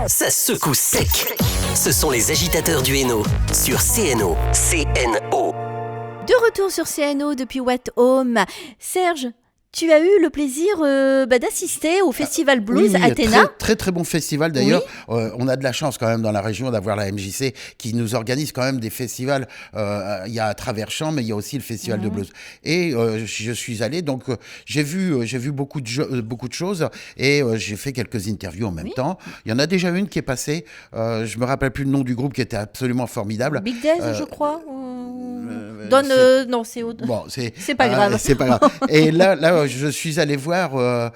ça secoue sec. Ce sont les agitateurs du Hainaut sur CNO. CNO. De retour sur CNO depuis What Home. Serge, tu as eu le plaisir d'assister au Festival Blues Athéna. Très très bon festival d'ailleurs. Oui. On a de la chance quand même dans la région d'avoir la MJC qui nous organise quand même des festivals. Il y a à travers Champs, mais il y a aussi le Festival de Blues. Et je suis allé, donc j'ai vu beaucoup de choses et j'ai fait quelques interviews en même temps. Il y en a déjà une qui est passée. Je me rappelle plus le nom du groupe qui était absolument formidable. Big Days, je crois. Non, c'est autre. Bon, c'est pas grave. C'est pas grave. Et là, je suis allé voir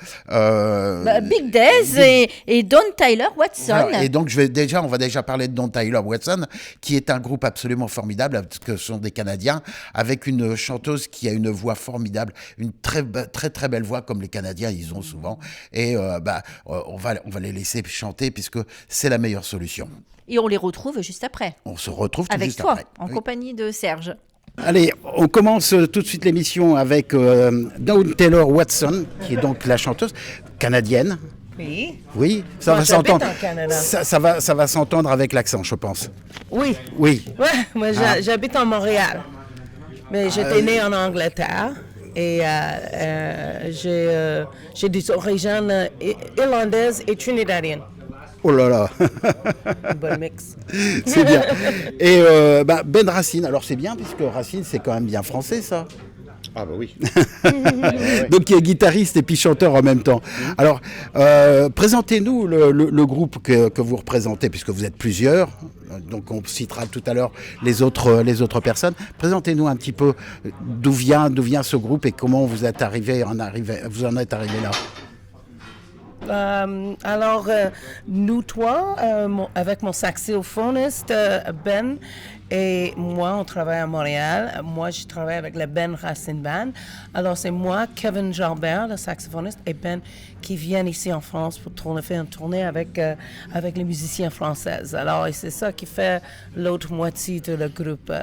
Big Days et Don Tyler Watson. Alors, et donc on va déjà parler de Don Tyler Watson, qui est un groupe absolument formidable, parce que ce sont des Canadiens, avec une chanteuse qui a une voix formidable, une très très belle voix comme les Canadiens ils ont souvent. Et on va les laisser chanter puisque c'est la meilleure solution. Et on les retrouve juste après. On se retrouve tout juste après. Avec toi, en compagnie de Serge. Allez, on commence tout de suite l'émission avec Dawn Taylor Watson, qui est donc la chanteuse canadienne. Oui. Oui, ça va s'entendre. Ça va s'entendre avec l'accent, je pense. Oui. Oui. Ouais, moi j'habite en Montréal, mais j'étais née en Angleterre et j'ai des origines irlandaises et trinidadiennes. Oh là là. Un bon mix. C'est bien. Et Ben Racine, alors c'est bien, puisque Racine, c'est quand même bien français, ça. Ah bah oui. Donc il est guitariste et puis chanteur en même temps. Alors, présentez-nous le groupe que vous représentez, puisque vous êtes plusieurs. Donc on citera tout à l'heure les autres personnes. Présentez-nous un petit peu d'où vient ce groupe et comment vous en êtes arrivé là. Alors, nous trois, avec mon saxophoniste Ben et moi, on travaille à Montréal. Moi, je travaille avec le Ben Racine Band. Alors, c'est moi, Kevin Jalbert, le saxophoniste, et Ben qui viennent ici en France pour faire une tournée avec les musiciens françaises. Alors, c'est ça qui fait l'autre moitié de le groupe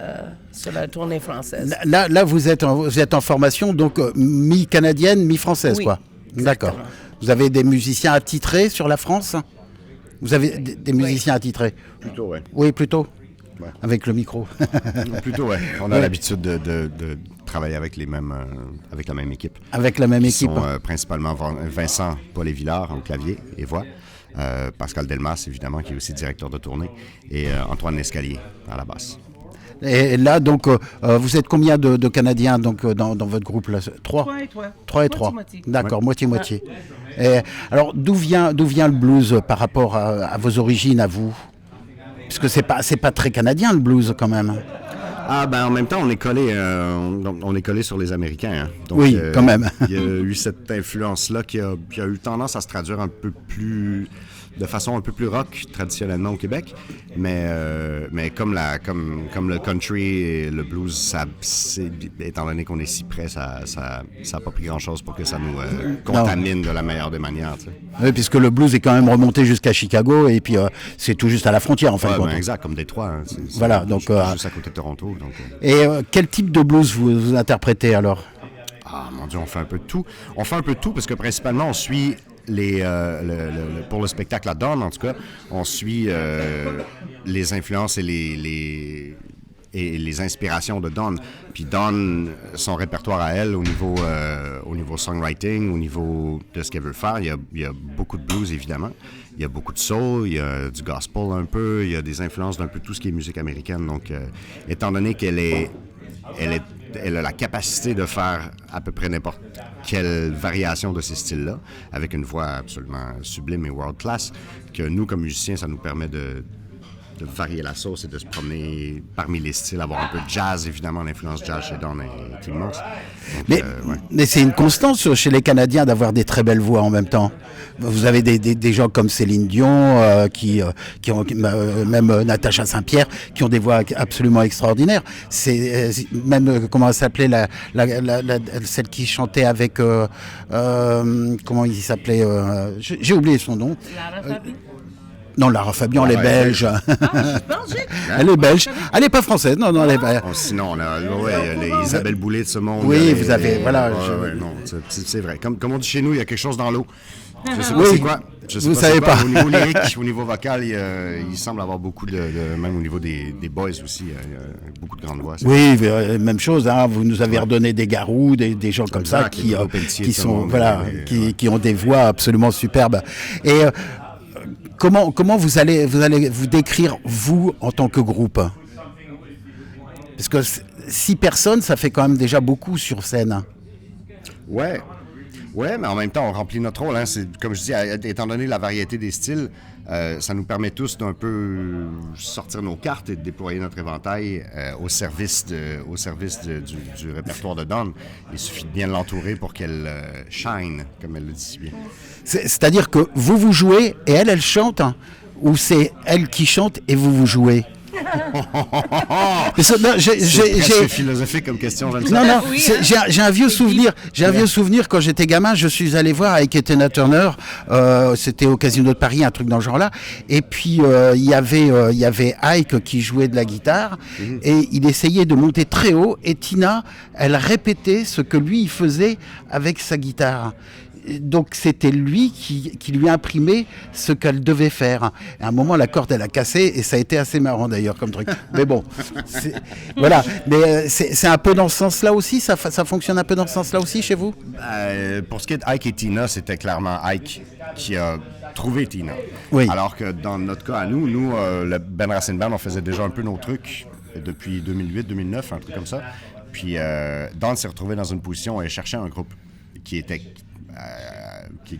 sur la tournée française. Là vous êtes en formation, donc mi-canadienne, mi-française, oui, quoi. D'accord. Vous avez des musiciens attitrés sur la France ? Vous avez des musiciens attitrés ? Plutôt, oui. Oui, plutôt. Ouais. Avec le micro. Plutôt, oui. On a l'habitude de travailler avec la même équipe. Avec la même équipe. Sont principalement Vincent Paulet-Villard en clavier et voix, Pascal Delmas, évidemment, qui est aussi directeur de tournée, et Antoine Lescalier à la basse. Et là, donc, vous êtes combien de Canadiens donc, dans votre groupe là ? 3 et 3. Moitié. D'accord, moitié. Et, alors, d'où vient le blues par rapport à vos origines, à vous ? Parce que c'est pas très canadien, le blues, quand même. Ah, ben en même temps, on est collé sur les Américains. Hein. Donc, oui, quand même. Il y a eu cette influence-là qui a eu tendance à se traduire de façon un peu plus rock traditionnellement au Québec, mais comme le country et le blues, étant donné qu'on est si près, ça a pas pris grand-chose pour que ça nous contamine de la meilleure des manières. Tu sais. Oui, puisque le blues est quand même remonté jusqu'à Chicago et puis c'est tout juste à la frontière en fait. Ouais, exact, comme Détroit. Hein, voilà, donc juste à côté de Toronto. Donc, Et quel type de blues vous interprétez alors ? Ah mon Dieu, on fait un peu de tout. On fait un peu de tout parce que principalement on suit pour le spectacle à Dawn, en tout cas, on suit les influences et les inspirations de Dawn. Puis Dawn, son répertoire à elle, au niveau songwriting, au niveau de ce qu'elle veut faire, il y a beaucoup de blues, évidemment. Il y a beaucoup de soul, il y a du gospel un peu, il y a des influences d'un peu tout ce qui est musique américaine. Donc, étant donné qu'elle a la capacité de faire à peu près n'importe quelle variation de ces styles-là, avec une voix absolument sublime et world class, que nous, comme musiciens, ça nous permet de varier la sauce et de se promener parmi les styles, avoir un peu de jazz, évidemment, l'influence jazz chez Dawn est immense. Donc, mais c'est une constance chez les Canadiens d'avoir des très belles voix en même temps. Vous avez des gens comme Céline Dion, qui ont même Natacha Saint-Pierre, qui ont des voix absolument extraordinaires. C'est même comment elle s'appelait celle qui chantait avec comment il s'appelait j'ai oublié son nom. Non, Lara Fabian, elle est belge. Elle est belge. Elle n'est pas française. Non, elle est belge. Sinon, on a les Isabelle Boulay de ce monde. Oui, vous avez, voilà. Non, c'est vrai. Comme on dit chez nous, il y a quelque chose dans l'eau. Je sais pas Oui. c'est quoi. Je sais Vous c'est savez quoi. pas. Au niveau lyrique, au niveau vocal, il semble avoir beaucoup même au niveau des boys aussi, il y a beaucoup de grandes voix. Oui, même chose. Hein, vous nous avez redonné des Garous, des gens comme ça Exact, qui, Bruno Pelletier, qui tout le sont, monde, voilà, ouais. qui ont des voix absolument superbes. Et comment vous allez vous décrire vous en tant que groupe? Parce que 6 personnes, ça fait quand même déjà beaucoup sur scène. Ouais. Ouais, mais en même temps, on remplit notre rôle. Hein. C'est, comme je dis, étant donné la variété des styles, ça nous permet tous d'un peu sortir nos cartes et de déployer notre éventail au service du répertoire de Dawn. Il suffit de bien l'entourer pour qu'elle shine, comme elle le dit si bien. C'est-à-dire que vous jouez et elle chante, hein, ou c'est elle qui chante et vous jouez? C'est presque philosophique comme question, j'aime ça. Non, Oui, j'ai un vieux souvenir. J'ai un vieux souvenir quand j'étais gamin. Je suis allé voir avec Tina Turner. C'était au Casino de Paris, un truc dans ce genre-là. Et puis il y avait Ike qui jouait de la guitare et il essayait de monter très haut. Et Tina, elle répétait ce que lui il faisait avec sa guitare. Donc c'était lui qui lui imprimait ce qu'elle devait faire. Et à un moment, la corde, elle a cassé et ça a été assez marrant d'ailleurs comme truc. Mais bon, voilà. Mais c'est un peu dans ce sens-là aussi. Ça fonctionne un peu dans ce sens-là aussi chez vous? Pour ce qui est d'Ike et Tina, c'était clairement Ike qui a trouvé Tina. Oui. Alors que dans notre cas à nous, le Ben Racine Band, on faisait déjà un peu nos trucs depuis 2008-2009, un truc comme ça. Puis Dawn s'est retrouvée dans une position où elle cherchait un groupe qui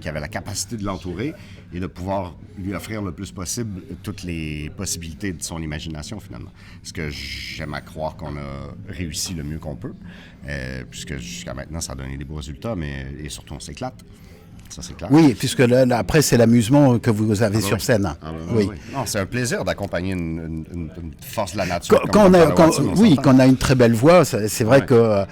avait la capacité de l'entourer et de pouvoir lui offrir le plus possible toutes les possibilités de son imagination, finalement. Ce que j'aime à croire qu'on a réussi le mieux qu'on peut, puisque jusqu'à maintenant, ça a donné des beaux résultats, et surtout, on s'éclate. Ça, c'est clair. Oui, puisque là, après, c'est l'amusement que vous avez sur oui. scène. Oui. Non, c'est un plaisir d'accompagner une force de la nature. Quand on a une très belle voix, c'est vrai que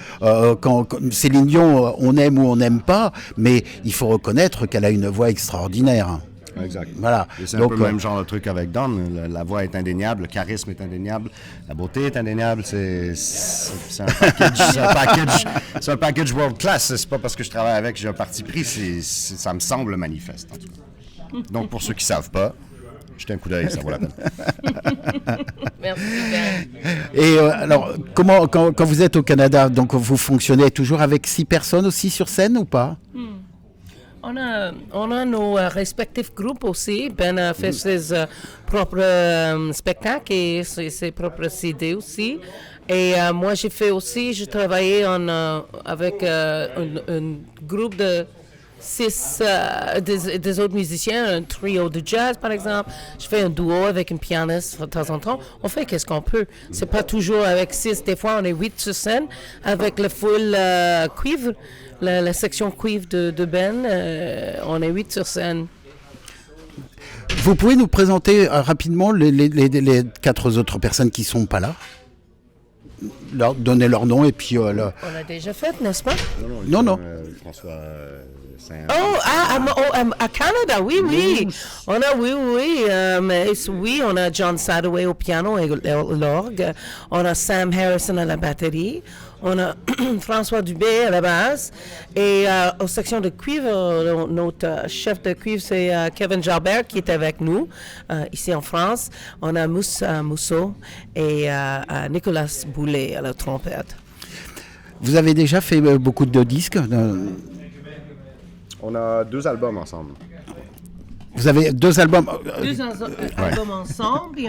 quand Céline Dion, on aime ou on n'aime pas, mais il faut reconnaître qu'elle a une voix extraordinaire. Exact. Voilà. Et c'est un peu le même genre de truc avec Dawn. La voix est indéniable, le charisme est indéniable, la beauté est indéniable. C'est un package world class. C'est pas parce que je travaille avec que j'ai un parti pris. Ça me semble manifeste, en tout cas. Donc, pour ceux qui savent pas, jetez un coup d'œil, ça vaut la peine. Merci, Ben. Et alors, quand vous êtes au Canada, donc vous fonctionnez toujours avec 6 personnes aussi sur scène ou pas? On a nos respectifs groupes aussi. Ben a fait ses propres spectacles et ses propres CD aussi. Et moi, j'ai travaillé avec un groupe de 6 des autres musiciens, un trio de jazz par exemple. Je fais un duo avec une pianiste de temps en temps. On fait qu'est-ce qu'on peut. C'est pas toujours avec 6. Des fois, on est 8 sur scène avec le full cuivre. La section cuivre de Ben, on est 8 sur scène. Vous pouvez nous présenter rapidement les 4 autres personnes qui ne sont pas là? Donner leur nom et puis... On l'a déjà fait, n'est-ce pas? Non. François Saint... À Canada, oui. On a John Sadoway au piano et l'orgue. On a Sam Harrison à la batterie. On a François Dubé à la basse. Et aux sections de cuivre, notre chef de cuivre, c'est Kevin Jalbert qui est avec nous ici en France. On a Moussa Mousseau et Nicolas Boulet à la trompette. Vous avez déjà fait beaucoup de disques? On a 2 albums ensemble. Vous avez 2 albums? Albums ensemble. Puis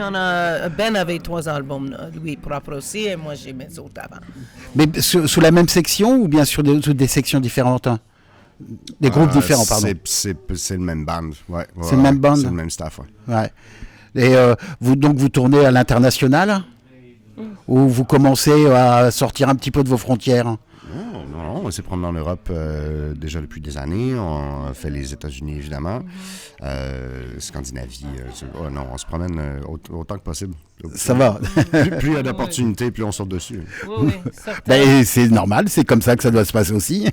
Ben avait 3 albums, lui propre aussi, et moi j'ai mes autres avant. Mais sous la même section ou bien sur des sections différentes? Des groupes différents, pardon. C'est le même band. Ouais, c'est le même band? C'est le même staff, ouais. Et vous tournez à l'international? Ou vous commencez à sortir un petit peu de vos frontières? Non, on s'est promené en Europe déjà depuis des années. On a fait les États-Unis, évidemment. Scandinavie. On se promène autant que possible. Ça va. Plus il y a d'opportunités, plus on sort dessus. Oui, c'est normal, c'est comme ça que ça doit se passer aussi.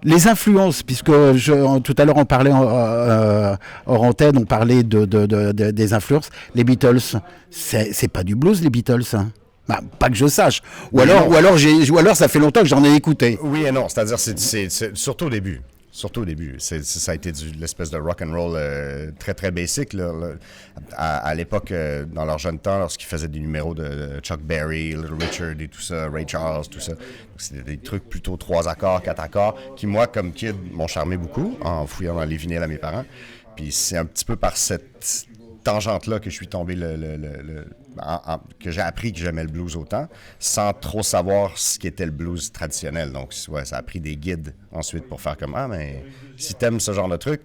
Les influences, puisque tout à l'heure on parlait hors antenne, on parlait des influences. Les Beatles, c'est pas du blues, les Beatles, hein. Bah, pas que je sache. Ou alors ça fait longtemps que j'en ai écouté. Oui et non, c'est-à-dire c'est surtout au début. Surtout au début. Ça a été l'espèce de rock and roll très, très basic. Là. À l'époque, dans leur jeune temps, lorsqu'ils faisaient des numéros de Chuck Berry, Little Richard et tout ça, Ray Charles, tout ça. C'était des trucs plutôt 3 accords, 4 accords, qui, moi, comme kid, m'ont charmé beaucoup en fouillant dans les vinyles à mes parents. Puis c'est un petit peu par cette tangente-là que je suis tombé, que j'ai appris que j'aimais le blues autant, sans trop savoir ce qu'était le blues traditionnel. Donc, ouais, ça a pris des guides ensuite pour faire comme « Ah, mais si t'aimes ce genre de truc,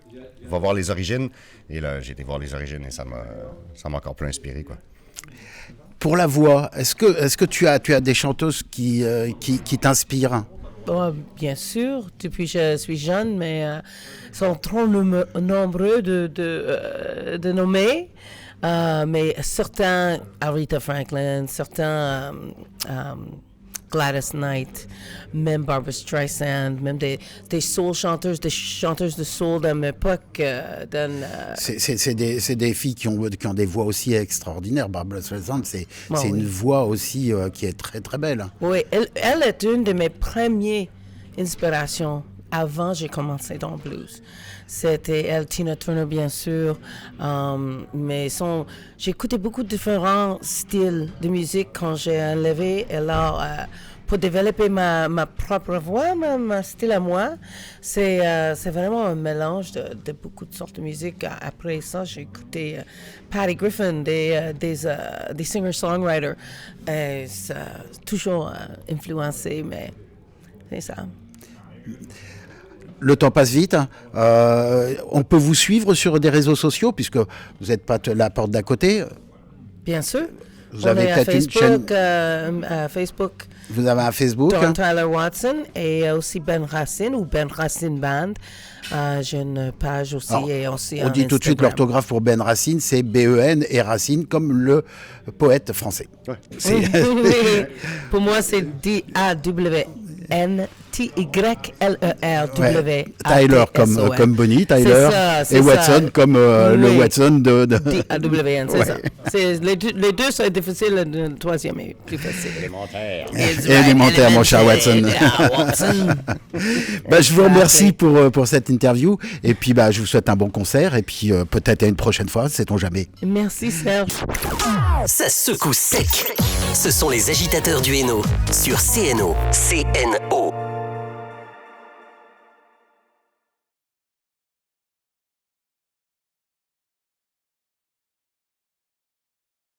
va voir les origines. » Et là, j'ai été voir les origines et ça m'a encore plus inspiré, quoi. Pour la voix, est-ce que tu as des chanteuses qui t'inspirent? Oh, bien sûr, depuis que je suis jeune, mais ils sont trop nombreux de nommer. Mais certains, Aretha Franklin, certains Gladys Knight, même Barbra Streisand, même des soul chanteuses, des chanteuses de soul de l'époque. C'est des filles qui ont des voix aussi extraordinaires. Barbra Streisand, c'est une voix aussi qui est très très belle. Oui, elle est une de mes premières inspirations avant j'ai commencé dans le blues. C'était elle, Tina Turner bien sûr, mais j'écoutais beaucoup de différents styles de musique quand j'ai enlevé. Alors, pour développer ma propre voix, mon style à moi, c'est vraiment un mélange de beaucoup de sortes de musique. Après ça, j'ai écouté Patty Griffin, des singer-songwriters. Ça a toujours influencé, mais c'est ça. Le temps passe vite. On peut vous suivre sur des réseaux sociaux puisque vous n'êtes pas la porte d'à côté. Bien sûr. Vous avez peut-être une chaîne. Facebook. Vous avez un Facebook. Don Tyler Watson et aussi Ben Racine ou Ben Racine Band. J'ai une page aussi. Alors, et aussi on dit tout de suite l'orthographe pour Ben Racine, c'est B-E-N et Racine comme le poète français. Ouais. Pour moi, c'est D-A-W-N-T-Y-L-E-R-W. Ouais. Tyler comme Bonnie, Tyler. Et Watson ça. Comme le Watson de... D-A-W-N, c'est ça. Les deux sont difficiles, le troisième est plus facile. Élémentaire, mon cher Watson. Je vous remercie pour cette interview. Et puis, je vous souhaite un bon concert. Et puis, peut-être à une prochaine fois, sait-on jamais. Merci, Serge. Ça secoue sec. Ce sont les agitateurs du Hainaut sur CNO. CNO.